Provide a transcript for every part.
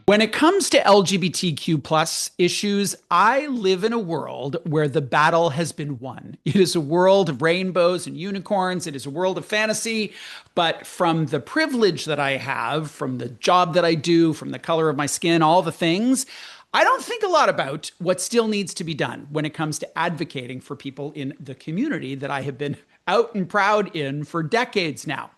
When it comes to LGBTQ plus issues, I live in a world where the battle has been won. It is a world of rainbows and unicorns. It is a world of fantasy. But from the privilege that I have, from the job that I do, from the color of my skin, all the things, I don't think a lot about what still needs to be done when it comes to advocating for people in the community that I have been out and proud in for decades now.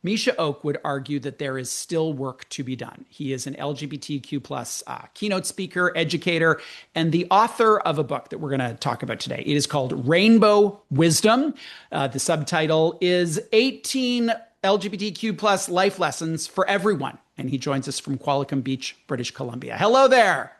Mischa Oak would argue that there is still work to be done. He is an LGBTQ plus keynote speaker, educator, and the author of a book that we're going to talk about today. It is called Rainbow Wisdom. The subtitle is 18 LGBTQ plus life lessons for everyone. And he joins us from Qualicum Beach, British Columbia. Hello there.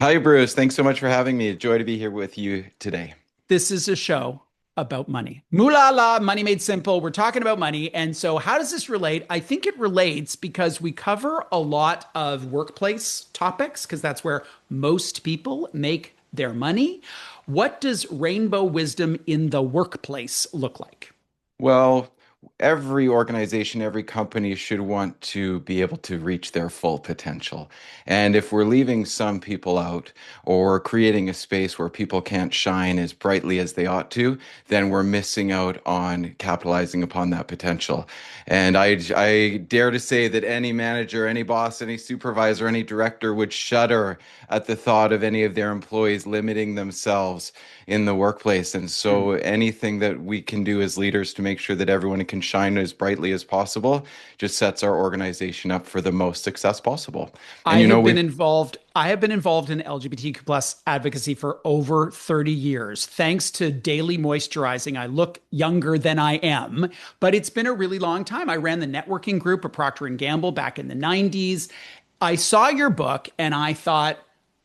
Hi, Bruce. Thanks so much for having me. A joy to be here with you today. This is a show about money. Moolala, money made simple. We're talking about money. And so, how does this relate? I think it relates because we cover a lot of workplace topics, because that's where most people make their money. What does rainbow wisdom in the workplace look like? Well, every organization, every company should want to be able to reach their full potential. And if we're leaving some people out or creating a space where people can't shine as brightly as they ought to, then we're missing out on capitalizing upon that potential. And I dare to say that any manager, any boss, any supervisor, any director would shudder at the thought of any of their employees limiting themselves in the workplace. And so anything that we can do as leaders to make sure that everyone can shine as brightly as possible just sets our organization up for the most success possible. I And have been involved. I have been involved in LGBTQ plus advocacy for over 30 years. Thanks to daily moisturizing, I look younger than I am, but it's been a really long time. I ran the networking group at Procter and Gamble back in the 90s. I saw your book and I thought,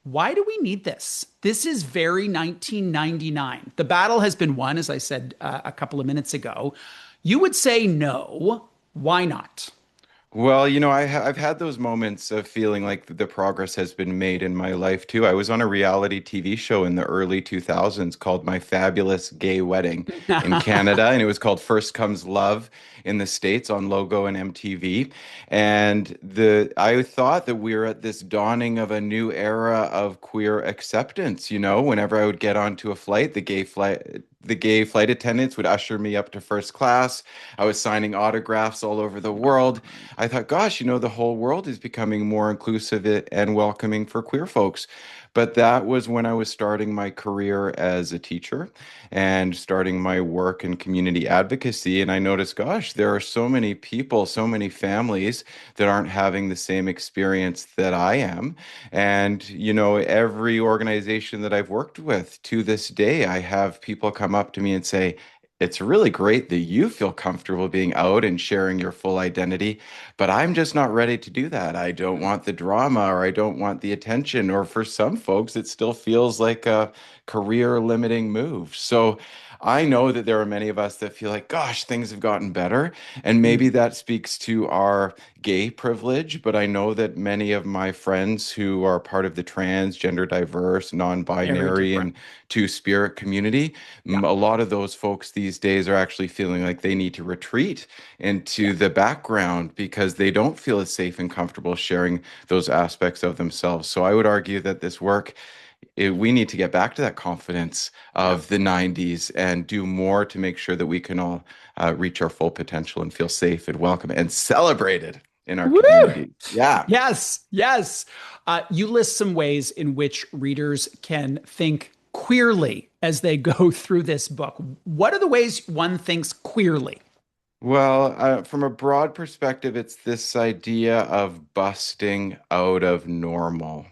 why do we need this? This is very 1999. The battle has been won, as I said a couple of minutes ago. You would say no. Why not? Well, I've had those moments of feeling like the progress has been made in my life too. I was on a reality TV show in the early 2000s called My Fabulous Gay Wedding in Canada, and it was called First Comes Love in the States on Logo and MTV. And I thought that we were at this dawning of a new era of queer acceptance. Whenever I would get onto a flight, the gay flight attendants would usher me up to first class. I was signing autographs all over the world. I thought, gosh, the whole world is becoming more inclusive and welcoming for queer folks. But that was when I was starting my career as a teacher and starting my work in community advocacy. And I noticed, gosh, there are so many people, so many families that aren't having the same experience that I am. And, every organization that I've worked with to this day, I have people come up to me and say, it's really great that you feel comfortable being out and sharing your full identity, but I'm just not ready to do that. I don't want the drama or I don't want the attention. Or for some folks, it still feels like a career limiting move. So I know that there are many of us that feel like, gosh, things have gotten better. And maybe that speaks to our gay privilege. But I know that many of my friends who are part of the trans, gender diverse, Very non-binary, different. and two-spirit community, Yeah. a lot of those folks these days are actually feeling like they need to retreat into Yes. the background because they don't feel as safe and comfortable sharing those aspects of themselves. So I would argue that this work, we need to get back to that confidence Yeah. of the 90s and do more to make sure that we can all reach our full potential and feel safe and welcome and celebrated in our Woo! community. Yeah. Yes. Yes. You list some ways in which readers can think queerly as they go through this book. What are the ways one thinks queerly? Well, from a broad perspective, it's this idea of busting out of normal.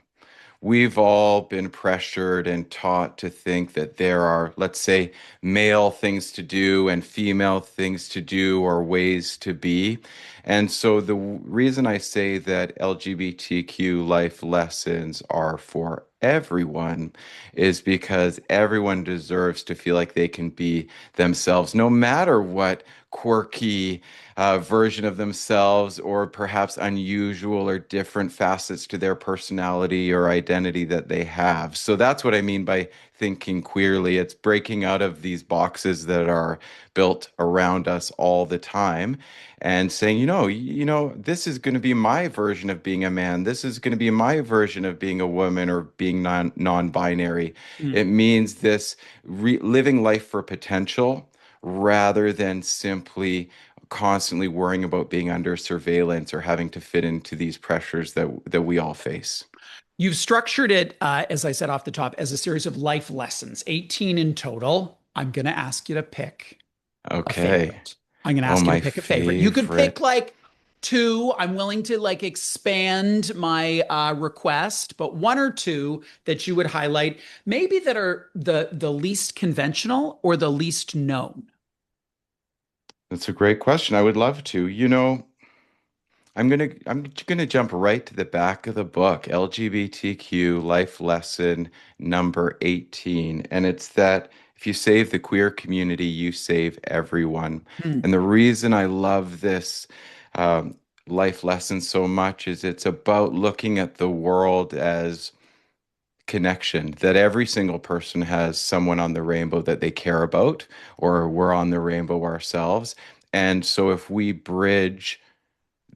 We've all been pressured and taught to think that there are, let's say, male things to do and female things to do or ways to be. And so the reason I say that LGBTQ life lessons are for everyone is because everyone deserves to feel like they can be themselves, no matter what quirky version of themselves, or perhaps unusual or different facets to their personality or identity that they have. So that's what I mean by thinking queerly. It's breaking out of these boxes that are built around us all the time and saying, this is going to be my version of being a man. This is going to be my version of being a woman or being non-binary. It Mm. means this living life for potential rather than simply constantly worrying about being under surveillance or having to fit into these pressures that we all face. You've structured it, as I said off the top, as a series of life lessons, 18 in total. I'm going to ask you to pick a Okay. favorite. I'm going to Oh, ask you to my pick a favorite. You could pick favorite. like two. I'm willing to like expand my request, but one or two that you would highlight, maybe that are the least conventional or the least known. That's a great question. I would love to. I'm gonna jump right to the back of the book, LGBTQ Life Lesson number 18. And it's that if you save the queer community, you save everyone. Hmm. And the reason I love this um, life lesson so much is it's about looking at the world as connection, that every single person has someone on the rainbow that they care about, or we're on the rainbow ourselves. And so if we bridge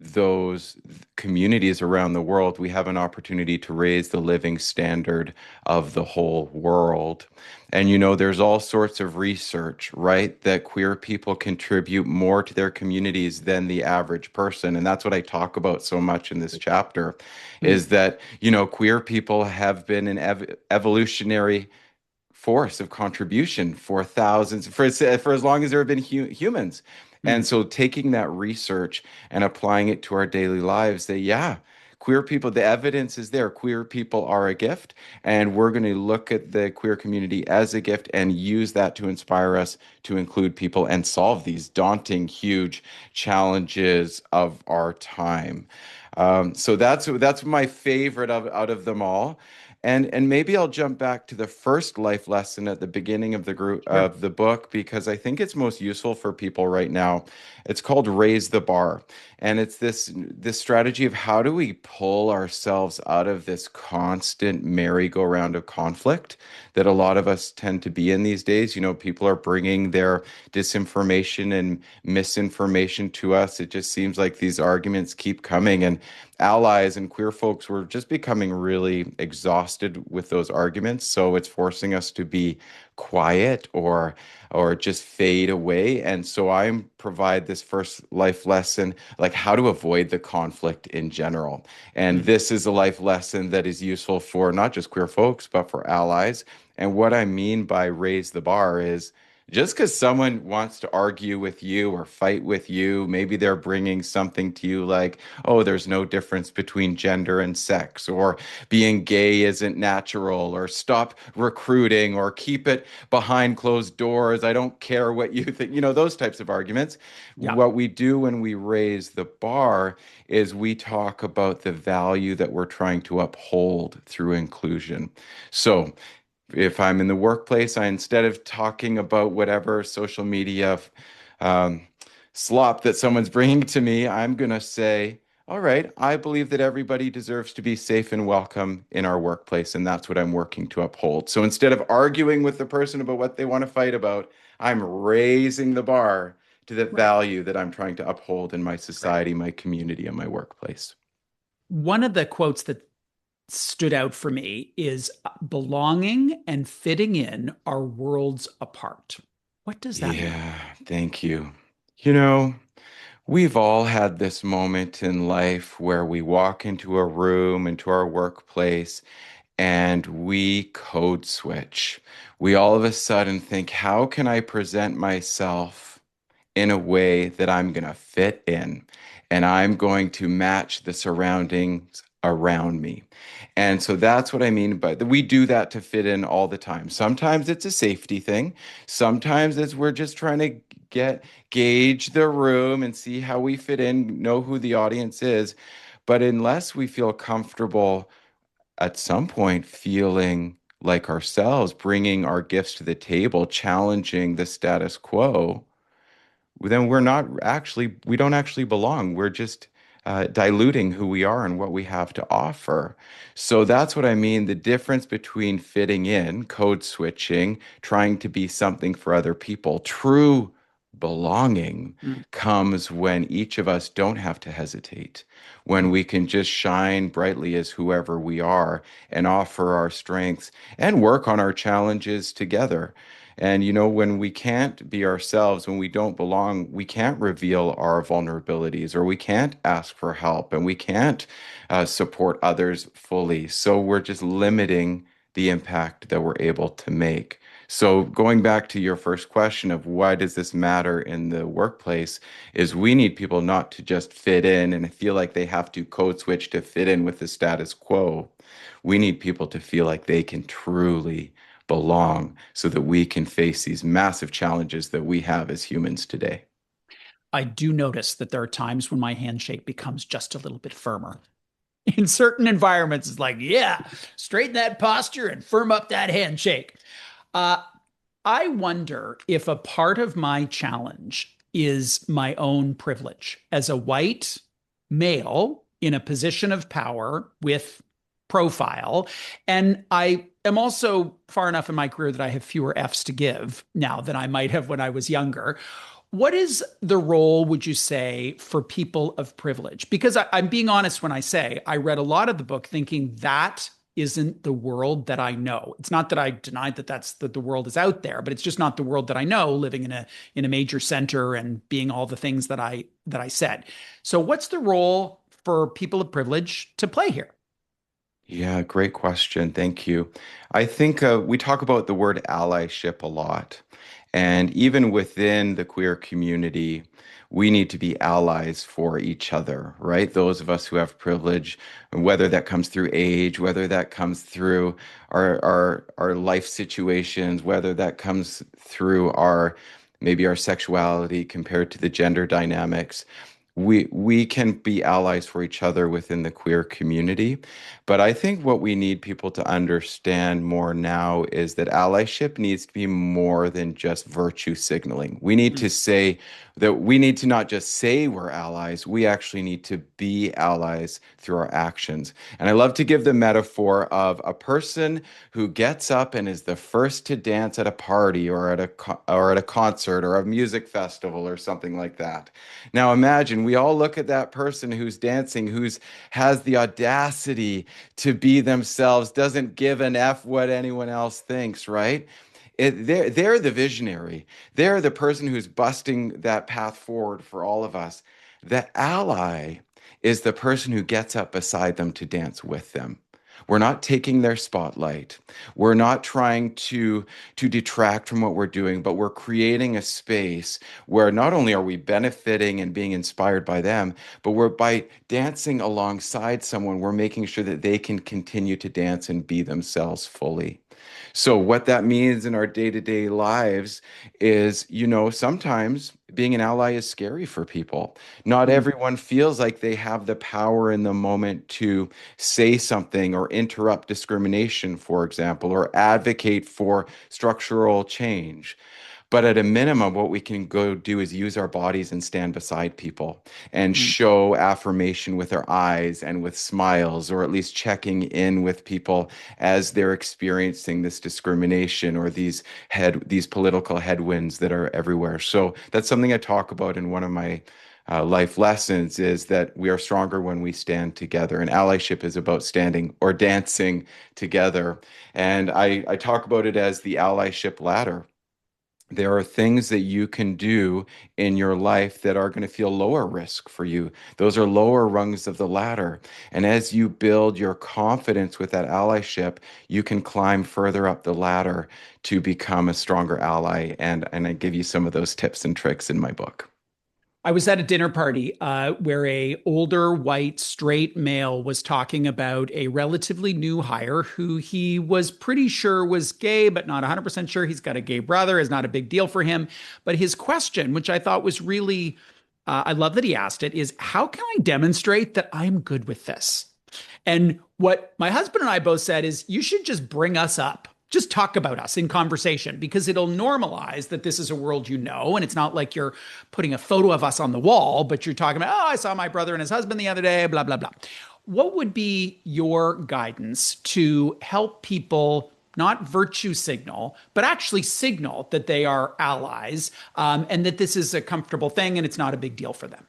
those communities around the world, we have an opportunity to raise the living standard of the whole world. And there's all sorts of research, right, that queer people contribute more to their communities than the average person. And that's what I talk about so much in this chapter, Hmm. is that, queer people have been an evolutionary force of contribution for thousands for as long as there have been humans. Hmm. And so taking that research and applying it to our daily lives, that yeah, queer people, the evidence is there. Queer people are a gift, and we're going to look at the queer community as a gift and use that to inspire us to include people and solve these daunting, huge challenges of our time. So that's my favorite of out of them all. And maybe I'll jump back to the first life lesson at the beginning of the group Sure. of the book because I think it's most useful for people right now. It's called Raise the Bar. And it's this strategy of how do we pull ourselves out of this constant merry-go-round of conflict that a lot of us tend to be in these days. People are bringing their disinformation and misinformation to us. It just seems like these arguments keep coming, and allies and queer folks were just becoming really exhausted with those arguments. So it's forcing us to be quiet or just fade away. And so I provide this first life lesson, like how to avoid the conflict in general. And Hmm. this is a life lesson that is useful for not just queer folks, but for allies. And what I mean by raise the bar is just because someone wants to argue with you or fight with you, maybe they're bringing something to you like, oh, there's no difference between gender and sex, or being gay isn't natural, or stop recruiting, or keep it behind closed doors. I don't care what you think, those types of arguments. Yeah. What we do when we raise the bar is we talk about the value that we're trying to uphold through inclusion. So, if I'm in the workplace, instead of talking about whatever social media um, slop that someone's bringing to me, I'm going to say, all right, I believe that everybody deserves to be safe and welcome in our workplace, and that's what I'm working to uphold. So instead of arguing with the person about what they want to fight about, I'm raising the bar to the Right. value that I'm trying to uphold in my Right. society, my community, and my workplace. One of the quotes that stood out for me is belonging and fitting in are worlds apart. What does that mean? Yeah, thank you. You know, We've all had this moment in life where we walk into a room, into our workplace, and we code switch. We all of a sudden think, how can I present myself in a way that I'm going to fit in and I'm going to match the surroundings around me? And so that's what I mean by we do that to fit in all the time. Sometimes it's a safety thing. Sometimes it's we're just trying to gauge the room and see how we fit in, know who the audience is. But unless we feel comfortable at some point feeling like ourselves, bringing our gifts to the table, challenging the status quo, then we don't actually belong. We're just diluting who we are and what we have to offer. So that's what I mean. The difference between fitting in, code switching, trying to be something for other people, true belonging Mm. comes when each of us don't have to hesitate, when we can just shine brightly as whoever we are and offer our strengths and work on our challenges together. And when we can't be ourselves, when we don't belong, we can't reveal our vulnerabilities or we can't ask for help and we can't support others fully. So we're just limiting the impact that we're able to make. So going back to your first question of why does this matter in the workplace is we need people not to just fit in and feel like they have to code switch to fit in with the status quo. We need people to feel like they can truly belong so that we can face these massive challenges that we have as humans today. I do notice that there are times when my handshake becomes just a little bit firmer. In certain environments, it's like, yeah, straighten that posture and firm up that handshake. Uh, I wonder if a part of my challenge is my own privilege as a white male in a position of power with profile. And I am also far enough in my career that I have fewer F's to give now than I might have when I was younger. What is the role, would you say, for people of privilege? Because I'm being honest when I say I read a lot of the book thinking that isn't the world that I know. It's not that I denied that the world is out there, but it's just not the world that I know, living in a major center and being all the things that I said. So what's the role for people of privilege to play here? Yeah, great question. Thank you. I think we talk about the word allyship a lot. And even within the queer community, we need to be allies for each other, right? Those of us who have privilege, whether that comes through age, whether that comes through our life situations, whether that comes through our maybe our sexuality compared to the gender dynamics. We can be allies for each other within the queer community. But I think what we need people to understand more now is that allyship needs to be more than just virtue signaling. We need to say that we need to not just say we're allies, we actually need to be allies through our actions. And I love to give the metaphor of a person who gets up and is the first to dance at a party or or at a concert or a music festival or something like that. Now imagine we all look at that person who's dancing, who's has the audacity to be themselves, doesn't give an F what anyone else thinks, right? They're the visionary. They're the person who's busting that path forward for all of us. The ally is the person who gets up beside them to dance with them. We're not taking their spotlight. We're not trying to detract from what we're doing, but we're creating a space where not only are we benefiting and being inspired by them, but we're by dancing alongside someone, we're making sure that they can continue to dance and be themselves fully. So what that means in our day-to-day lives is, sometimes being an ally is scary for people. Not Mm. everyone feels like they have the power in the moment to say something or interrupt discrimination, for example, or advocate for structural change. But at a minimum, what we can go do is use our bodies and stand beside people and Mm. show affirmation with our eyes and with smiles, or at least checking in with people as they're experiencing this discrimination or these political headwinds that are everywhere. So that's something I talk about in one of my life lessons is that we are stronger when we stand together. And allyship is about standing or dancing together. And I talk about it as the allyship ladder. There are things that you can do in your life that are going to feel lower risk for you. Those are lower rungs of the ladder. And as you build your confidence with that allyship, you can climb further up the ladder to become a stronger ally. And I give you some of those tips and tricks in my book. I was at a dinner party where a older white straight male was talking about a relatively new hire who he was pretty sure was gay, but not 100% sure. He's got a gay brother, is not a big deal for him. But his question, which I thought was really, I love that he asked it, is how can I demonstrate that I'm good with this? And what my husband and I both said is, you should just bring us up. just talk about us in conversation because it'll normalize that this is a world you know. And it's not like you're putting a photo of us on the wall, but you're talking about, oh, I saw my brother and his husband the other day, blah, blah, blah. What would be your guidance to help people not virtue signal, but actually signal that they are allies and that this is a comfortable thing and it's not a big deal for them?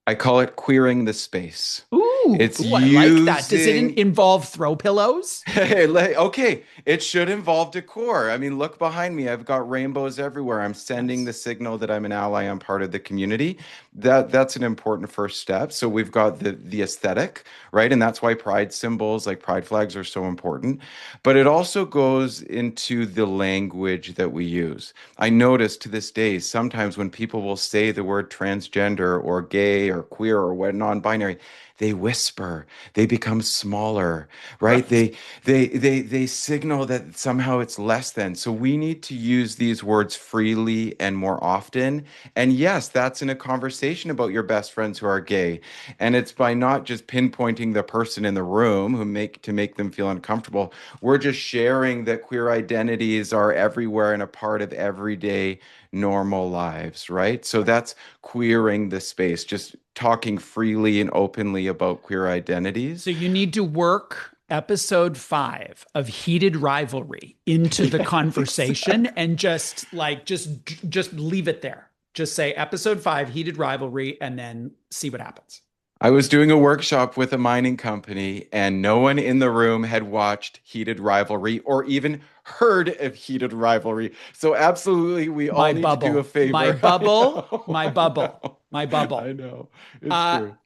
I call it queering the space. It's I like that. Does it using involve throw pillows? Okay, it should involve decor. I mean, look behind me. I've got rainbows everywhere. I'm sending Yes. the signal that I'm an ally. I'm part of the community. That's an important first step. So we've got the aesthetic, right? And that's why pride symbols like pride flags are so important. But it also goes into the language that we use. I notice to this day, sometimes when people will say the word transgender or gay or queer or what non-binary, they whisper, they become smaller, right? Right. They signal that somehow it's less than. So we need to use these words freely and more often. And yes, that's in a conversation about your best friends who are gay. And it's by not just pinpointing the person in the room to make them feel uncomfortable. We're just sharing that queer identities are everywhere and a part of everyday normal lives, right? So that's queering the space, just talking freely and openly about queer identities. So you need to work episode 5 of Heated Rivalry into the Yes. conversation and just leave it there. Just say episode 5 Heated Rivalry and then see what happens. I was doing a workshop with a mining company, and no one in the room had watched Heated Rivalry or even heard of Heated Rivalry. So, absolutely, we all My need to do a bubble, my favor. I bubble, know, my I bubble, know, my I bubble. know. It's Uh, true.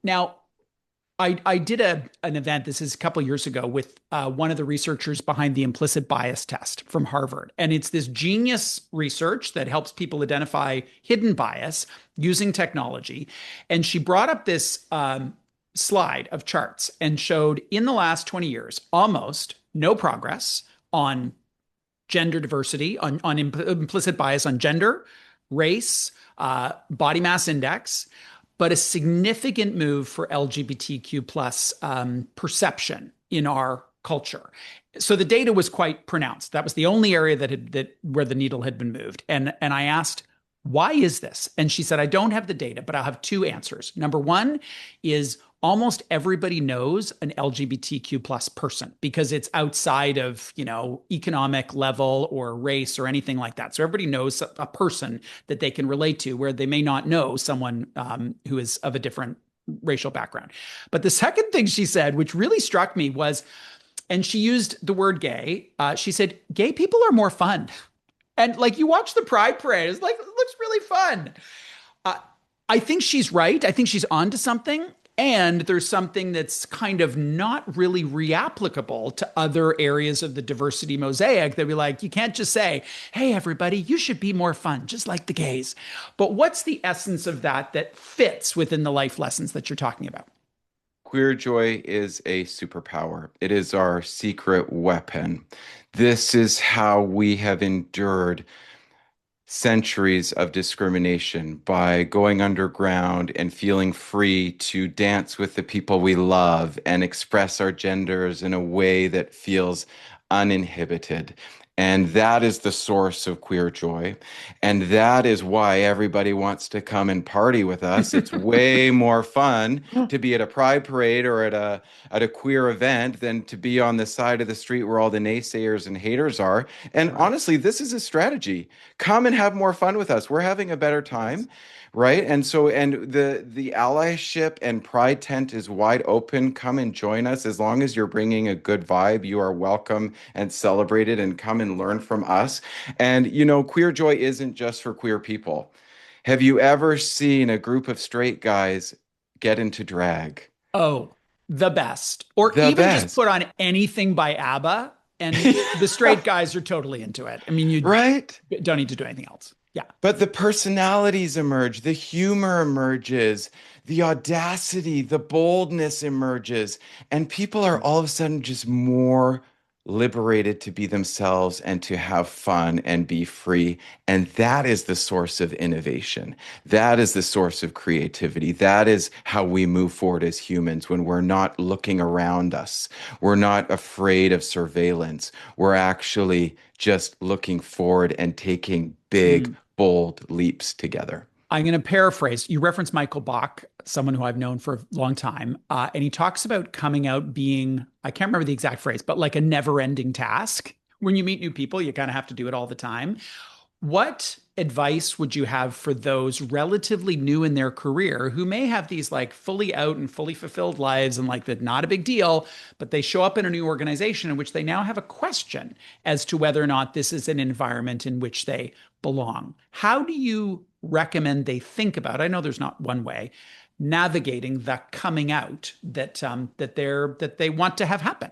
Now, I did an event, this is a couple years ago, with one of the researchers behind the implicit bias test from Harvard. And it's this genius research that helps people identify hidden bias using technology. And she brought up this slide of charts and showed in the last 20 years almost no progress on gender diversity, on implicit bias on gender, race, body mass index, but a significant move for LGBTQ plus perception in our culture. So the data was quite pronounced. That was the only area that where the needle had been moved. And I asked, why is this? And she said, I don't have the data, but I'll have two answers. Number one is almost everybody knows an LGBTQ plus person because it's outside of, economic level or race or anything like that. So everybody knows a person that they can relate to where they may not know someone who is of a different racial background. But the second thing she said, which really struck me was, and she used the word gay, she said, gay people are more fun. And like you watch the Pride Parade, it's like, it looks really fun. Uh, I think she's right. I think she's onto something. And there's something that's kind of not really reapplicable to other areas of the diversity mosaic that we like, you can't just say, hey, everybody, you should be more fun, just like the gays. But what's the essence of that fits within the life lessons that you're talking about? Queer joy is a superpower. It is our secret weapon. This is how we have endured centuries of discrimination by going underground and feeling free to dance with the people we love and express our genders in a way that feels uninhibited. And that is the source of queer joy. And that is why everybody wants to come and party with us. It's way more fun to be at a pride parade or at a queer event than to be on the side of the street where all the naysayers and haters are. And Right. honestly, this is a strategy. Come and have more fun with us. We're having a better Yes. time, right? And the allyship and pride tent is wide open. Come and join us. As long as you're bringing a good vibe, you are welcome and celebrated, and come and learn from us. And queer joy isn't just for queer people. Have you ever seen a group of straight guys get into drag? Oh, the best. Or The even just put best. on anything by ABBA, and the straight guys are totally into it. I mean, you Right? don't need to do anything else. Yeah. But the personalities emerge, the humor emerges, the audacity, the boldness emerges, and people are all of a sudden just more liberated to be themselves and to have fun and be free. And that is the source of innovation. That is the source of creativity. That is how we move forward as humans when we're not looking around us. We're not afraid of surveillance. We're actually just looking forward and taking big, Mm. bold leaps together. I'm going to paraphrase. You referenced Michael Bach, someone who I've known for a long time. And he talks about coming out being, I can't remember the exact phrase, but like a never ending task. When you meet new people, you kind of have to do it all the time. What advice would you have for those relatively new in their career who may have these like fully out and fully fulfilled lives and like that not a big deal, but they show up in a new organization in which they now have a question as to whether or not this is an environment in which they belong? How do you recommend they think about? I know there's not one way navigating the coming out that they want to have happen.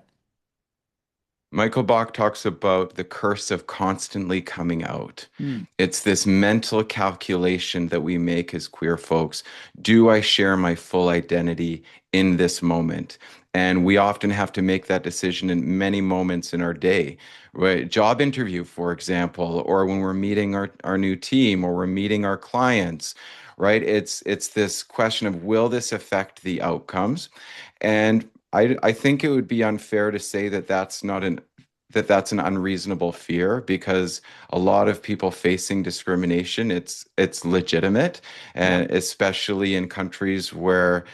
Michael Bach talks about the curse of constantly coming out. Mm, It's this mental calculation that we make as queer folks. Do I share my full identity in this moment? And we often have to make that decision in many moments in our day. Right? Job interview, for example, or when we're meeting our new team or we're meeting our clients, right? It's this question of will this affect the outcomes? And I think it would be unfair to say that that's an unreasonable fear because a lot of people facing discrimination, it's legitimate, yeah. and especially in countries where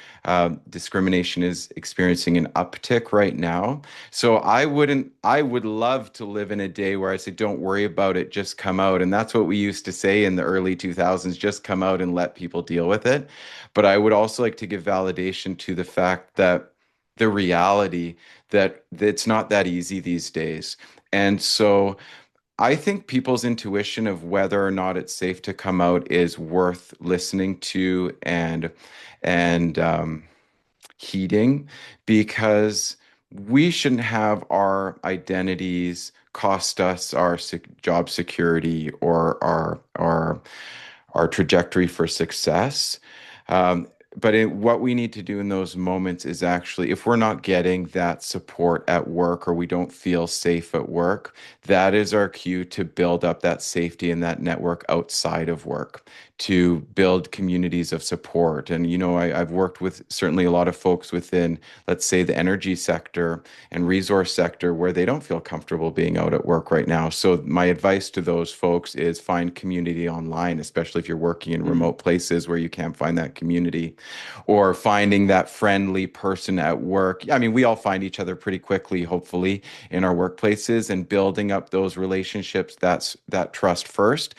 discrimination is experiencing an uptick right now. So I would love to live in a day where I say, don't worry about it, just come out. And that's what we used to say in the early 2000s, just come out and let people deal with it. But I would also like to give validation to the fact that the reality that it's not that easy these days. And so I think people's intuition of whether or not it's safe to come out is worth listening to and heeding because we shouldn't have our identities cost us our job security or our trajectory for success. Um, what we need to do in those moments is actually, if we're not getting that support at work or we don't feel safe at work, that is our cue to build up that safety and that network outside of work, to build communities of support. And, I've worked with certainly a lot of folks within, let's say, the energy sector and resource sector where they don't feel comfortable being out at work right now. So my advice to those folks is find community online, especially if you're working in Mm, remote places where you can't find that community, or finding that friendly person at work. I mean, we all find each other pretty quickly, hopefully, in our workplaces and building up those relationships, that trust first.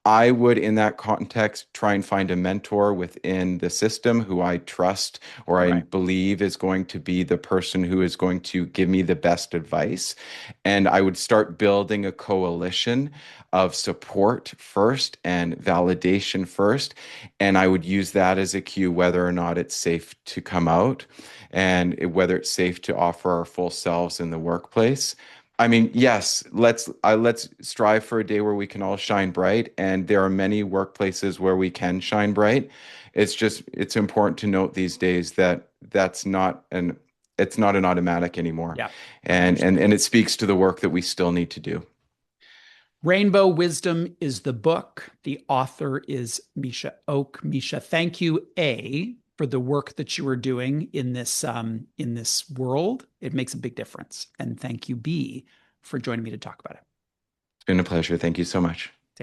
I would, in that context, try and find a mentor within the system who I trust or I right. believe is going to be the person who is going to give me the best advice. And I would start building a coalition of support first and validation first. And I would use that as a cue whether or not it's safe to come out and whether it's safe to offer our full selves in the workplace. I mean, yes, let's strive for a day where we can all shine bright, and there are many workplaces where we can shine bright. It's important to note these days that it's not an automatic anymore, Yeah. and it speaks to the work that we still need to do. Rainbow Wisdom is the book. The author is Mischa Oak. Mischa, thank you, A, for the work that you are doing in this world. It makes a big difference. And thank you, B, for joining me to talk about it. It's been a pleasure. Thank you so much.